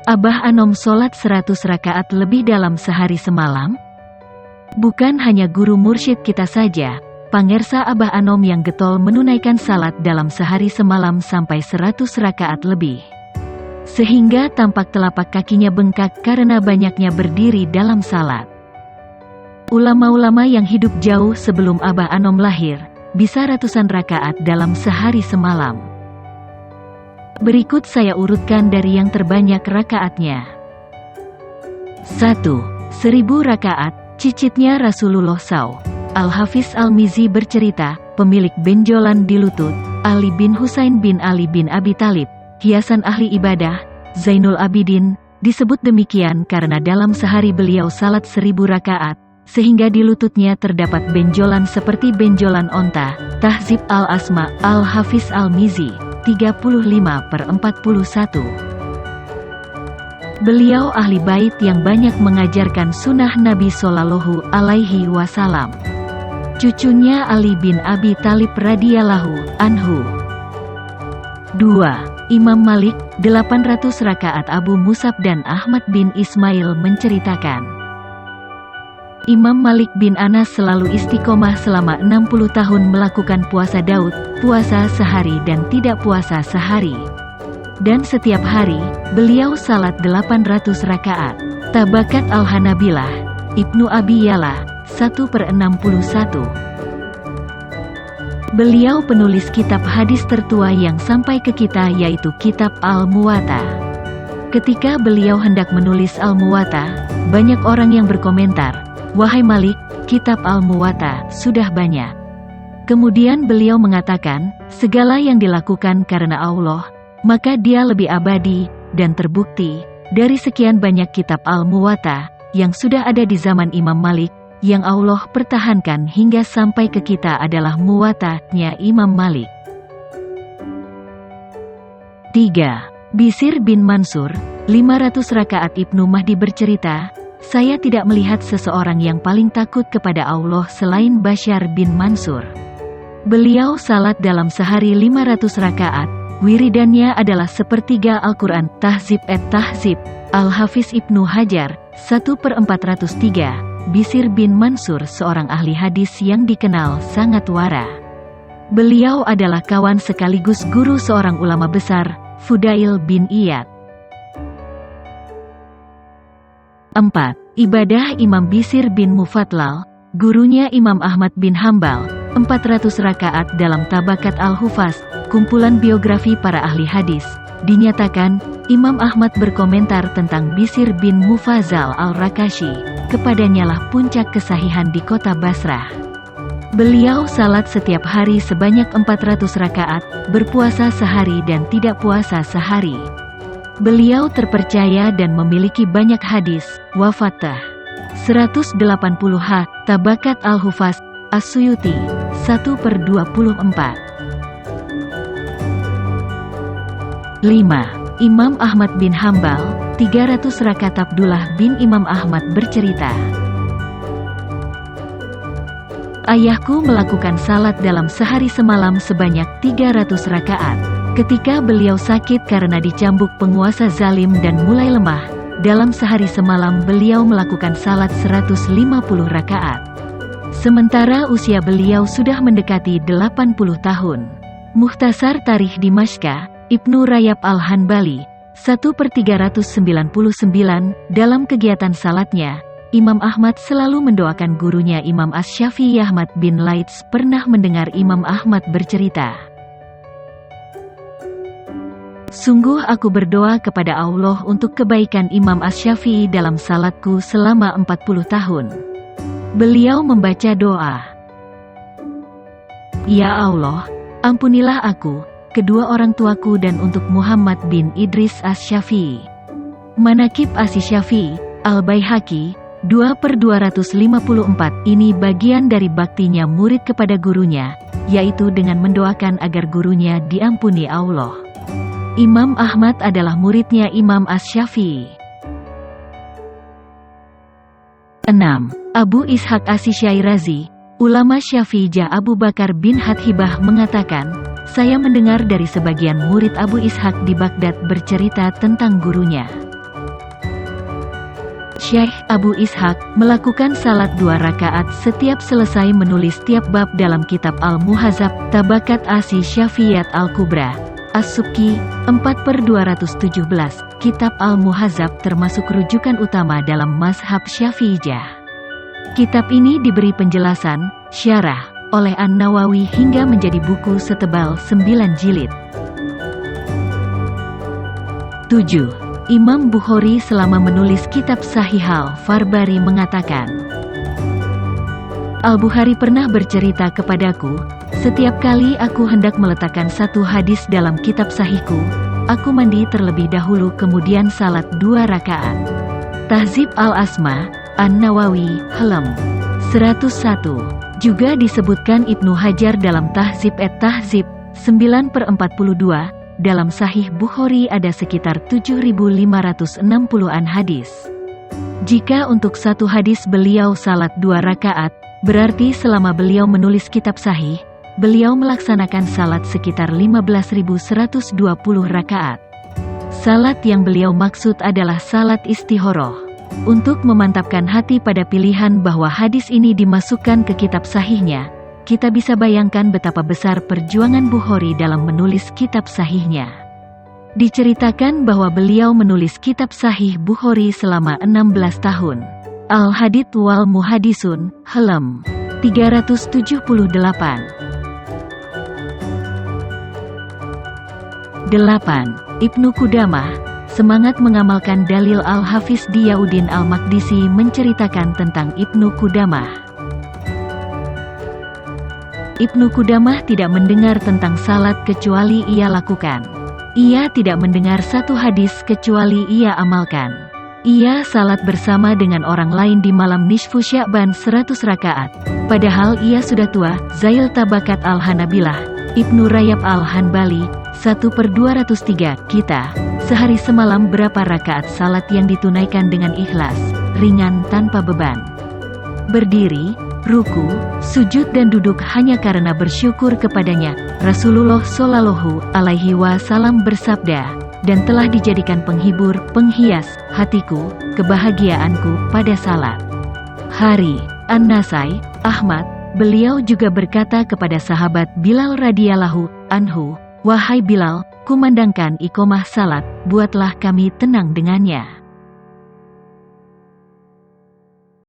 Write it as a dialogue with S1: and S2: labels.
S1: Abah Anom sholat 100 rakaat lebih dalam sehari semalam? Bukan hanya guru mursyid kita saja, pangersa Abah Anom yang getol menunaikan salat dalam sehari semalam sampai 100 rakaat lebih. Sehingga tampak telapak kakinya bengkak karena banyaknya berdiri dalam salat. Ulama-ulama yang hidup jauh sebelum Abah Anom lahir, bisa ratusan rakaat dalam sehari semalam. Berikut saya urutkan dari yang terbanyak rakaatnya. 1. 1000 rakaat, cicitnya Rasulullah SAW. Al-Hafiz Al-Mizi bercerita, pemilik benjolan di lutut, Ali bin Husain bin Ali bin Abi Thalib, hiasan ahli ibadah, Zainul Abidin, disebut demikian karena dalam sehari beliau salat 1000 rakaat, sehingga di lututnya terdapat benjolan seperti benjolan onta. Tahzib Al-Asma, Al-Hafiz Al-Mizi, 35/41. Beliau ahli bait yang banyak mengajarkan sunnah Nabi Shallallahu Alaihi Wasallam. Cucunya Ali bin Abi Thalib radhiyallahu anhu. 2. Imam Malik, 800 rakaat. Abu Musab dan Ahmad bin Ismail menceritakan, Imam Malik bin Anas selalu istiqomah selama 60 tahun melakukan puasa Daud, puasa sehari dan tidak puasa sehari. Dan setiap hari, beliau salat 800 rakaat. Tabakat Al-Hanabilah, Ibnu Abi Yala, 1/61. Beliau penulis kitab hadis tertua yang sampai ke kita yaitu kitab Al-Muwatta. Ketika beliau hendak menulis Al-Muwatta, banyak orang yang berkomentar, "Wahai Malik, kitab Al-Muwatta sudah banyak." Kemudian beliau mengatakan, segala yang dilakukan karena Allah, maka dia lebih abadi, dan terbukti, dari sekian banyak kitab Al-Muwatta, yang sudah ada di zaman Imam Malik, yang Allah pertahankan hingga sampai ke kita adalah Muwatta-nya Imam Malik. 3. Bisir bin Mansur, 500 rakaat. Ibnu Mahdi bercerita, saya tidak melihat seseorang yang paling takut kepada Allah selain Bashar bin Mansur. Beliau salat dalam sehari 500 rakaat, wiridannya adalah sepertiga Al-Quran. Tahzib Tahzib, Al-Hafiz Ibnu Hajar, 1/403. Bisir bin Mansur seorang ahli hadis yang dikenal sangat wara. Beliau adalah kawan sekaligus guru seorang ulama besar, Fudail bin Iyad. 4. Ibadah Imam Bisir bin Mufatlal, gurunya Imam Ahmad bin Hambal, 400 rakaat. Dalam Tabakat Al-Hufaz, kumpulan biografi para ahli hadis, dinyatakan, Imam Ahmad berkomentar tentang Bisir bin Mufazal Al-Rakashi, kepadanyalah puncak kesahihan di kota Basrah. Beliau salat setiap hari sebanyak 400 rakaat, berpuasa sehari dan tidak puasa sehari. Beliau terpercaya dan memiliki banyak hadis. Wafatah 180h. Tabakat Al-Hufaz, As-Suyuti, 1/24. 5. Imam Ahmad bin Hambal, 300 rakaat. Abdullah bin Imam Ahmad bercerita, ayahku melakukan salat dalam sehari semalam sebanyak 300 rakaat. Ketika beliau sakit karena dicambuk penguasa zalim dan mulai lemah, dalam sehari semalam beliau melakukan salat 150 rakaat. Sementara usia beliau sudah mendekati 80 tahun. Mukhtasar Tarikh Dimashqa, Ibnu Rajab Al-Hanbali, 1/399. Dalam kegiatan salatnya, Imam Ahmad selalu mendoakan gurunya Imam Asy-Syafi'i. Ahmad bin Laits pernah mendengar Imam Ahmad bercerita, sungguh aku berdoa kepada Allah untuk kebaikan Imam Asy-Syafi'i dalam salatku selama 40 tahun. Beliau membaca doa, Ya Allah, ampunilah aku, kedua orang tuaku dan untuk Muhammad bin Idris Asy-Syafi'i. Manaqib Asy-Syafi'i, Al-Baihaqi, 2/254. Ini bagian dari baktinya murid kepada gurunya, yaitu dengan mendoakan agar gurunya diampuni Allah. Imam Ahmad adalah muridnya Imam Asy-Syafi'i. 6. Abu Ishaq Asy-Syairazi, ulama Syafi'iyah. Abu Bakar bin Hathibah mengatakan, saya mendengar dari sebagian murid Abu Ishaq di Baghdad bercerita tentang gurunya. Syekh Abu Ishaq melakukan salat 2 rakaat setiap selesai menulis tiap bab dalam kitab Al-Muhadzab, Tabakat Asi Syafi'iyat Al-Kubra, As-Subki, 4/217. Kitab Al-Muhadzab termasuk rujukan utama dalam mazhab Syafi'iyah. Kitab ini diberi penjelasan, syarah, oleh An-Nawawi hingga menjadi buku setebal 9 jilid. 7. Imam Bukhari selama menulis kitab Sahih Al-Farbari mengatakan, Al-Bukhari pernah bercerita kepadaku, setiap kali aku hendak meletakkan satu hadis dalam kitab sahihku, aku mandi terlebih dahulu kemudian salat 2 rakaat. Tahzib Al-Asma, An-Nawawi, halaman 101. Juga disebutkan Ibnu Hajar dalam Tahzib et-Tahzib, 9/42, dalam Sahih Bukhari ada sekitar 7.560-an hadis. Jika untuk satu hadis beliau salat 2 rakaat, berarti selama beliau menulis kitab sahih, beliau melaksanakan salat sekitar 15.120 rakaat. Salat yang beliau maksud adalah salat istikharah. Untuk memantapkan hati pada pilihan bahwa hadis ini dimasukkan ke kitab sahihnya, kita bisa bayangkan betapa besar perjuangan Bukhari dalam menulis kitab sahihnya. Diceritakan bahwa beliau menulis kitab sahih Bukhari selama 16 tahun. Al-Hadits wal Muhaddisun, halaman 378. 8. Ibnu Qudamah, semangat mengamalkan dalil Al-Hafiz Diyauddin Al-Maqdisi menceritakan tentang Ibnu Qudamah. Ibnu Qudamah tidak mendengar tentang salat kecuali ia lakukan. Ia tidak mendengar satu hadis kecuali ia amalkan. Ia salat bersama dengan orang lain di malam nisfu Sya'ban 100 rakaat. Padahal ia sudah tua. Zail Tabakat Al-Hanabilah, Ibnu Rajab Al-Hanbali, 1/203. Kita, sehari semalam berapa rakaat salat yang ditunaikan dengan ikhlas, ringan tanpa beban. Berdiri, ruku, sujud dan duduk hanya karena bersyukur kepadanya. Rasulullah Shallallahu Alaihi Wasallam bersabda, dan telah dijadikan penghibur, penghias hatiku, kebahagiaanku pada salat. Hari An-Nasai, Ahmad, beliau juga berkata kepada sahabat Bilal radhiyallahu anhu, wahai Bilal, kumandangkan iqamah salat, buatlah kami tenang dengannya.